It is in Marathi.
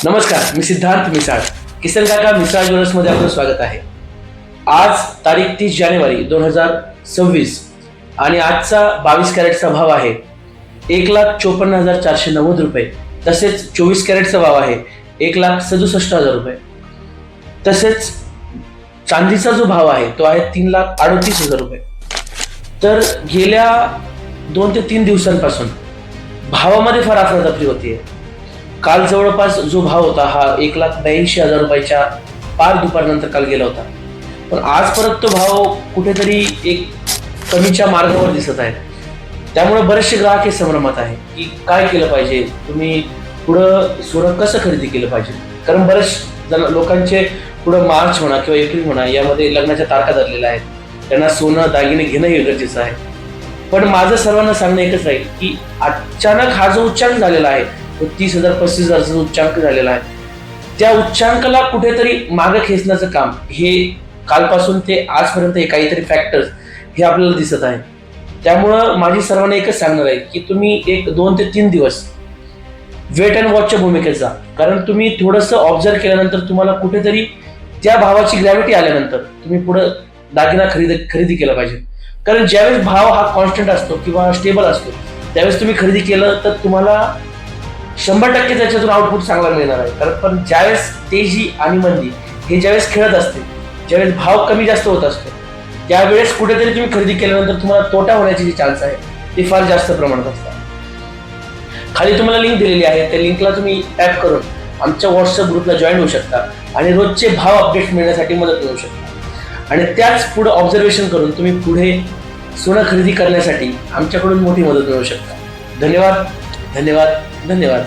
नमस्कार, मी सिद्धार्थ मिसाळ. किसन काका मिसाळ ज्वेलर्समध्ये आपलं स्वागत आहे. आज तारीख 30 जानेवारी 2026 आणि आजचा 22 कॅरेटचा भाव आहे 1,54,490 रुपये. तसेच 24 कॅरेटचा भाव आहे 1,67,000 रुपये. तसेच चांदीचा जो भाव आहे तो आहे 3,38,000 रुपये. तर गेल्या 2 ते 3 दिवसांपासून भावामध्ये फार अफरातफरी होतीये. काल जवळपास जो भाव होता हा 1,82,000 रुपयाच्या पार दुपारनंतर काल गेला होता. पण आज परत तो भाव कुठेतरी एक कमीच्या मार्गावर दिसत आहे. त्यामुळे बरेचसे ग्राहक हे संभ्रमात आहे की काय केलं पाहिजे, तुम्ही पुढं सोनं कसं खरेदी केलं पाहिजे. कारण बरेच जण लोकांचे पुढं मार्च म्हणा किंवा एप्रिल म्हणा यामध्ये लग्नाच्या तारखा धरलेल्या आहेत. त्यांना सोनं दागिने घेणं हे गरजेचं आहे. पण माझं सर्वांना सांगणं एकच राहील की अचानक हा जो उच्चांक झालेला आहे 30,000 35,000 उच्चांक झालेला आहे, त्या उच्चांकाला कुठेतरी मागे खेचण्याचं काम हे कालपासून ते आजपर्यंत हे काहीतरी फॅक्टर्स हे आपल्याला दिसत आहे. त्यामुळं माझी सर्वांना एकच सांगणार आहे की तुम्ही 2 ते 3 दिवस वेट अँड वॉचच्या भूमिकेत जा. कारण तुम्ही थोडंसं ऑब्झर्व केल्यानंतर तुम्हाला कुठेतरी त्या भावाची ग्रॅव्हिटी आल्यानंतर तुम्ही पुढे दागिना खरेदी केला पाहिजे. कारण ज्यावेळेस भाव हा कॉन्स्टंट असतो किंवा स्टेबल असतो त्यावेळेस तुम्ही खरेदी केलं तर तुम्हाला 100% त्याच्यातून आउटपुट चांगला मिळणार आहे. कारण पण ज्यावेळेस तेजी आणि मंदी हे ज्यावेळेस खेळत असते, ज्यावेळेस भाव कमी जास्त होत असतो, त्यावेळेस कुठेतरी तुम्ही खरेदी केल्यानंतर तुम्हाला तोटा होण्याची जी चान्स आहे ते फार जास्त प्रमाणात असतात. खाली तुम्हाला लिंक दिलेली आहे, त्या लिंकला तुम्ही टॅप करून आमच्या व्हॉट्सअप ग्रुपला जॉईन होऊ शकता आणि रोजचे भाव अपडेट मिळण्यासाठी मदत मिळू शकता. आणि त्याच पुढे ऑब्झर्वेशन करून तुम्ही पुढे सोनं खरेदी करण्यासाठी आमच्याकडून मोठी मदत मिळू शकता. धन्यवाद, धन्यवाद, धन्यवाद.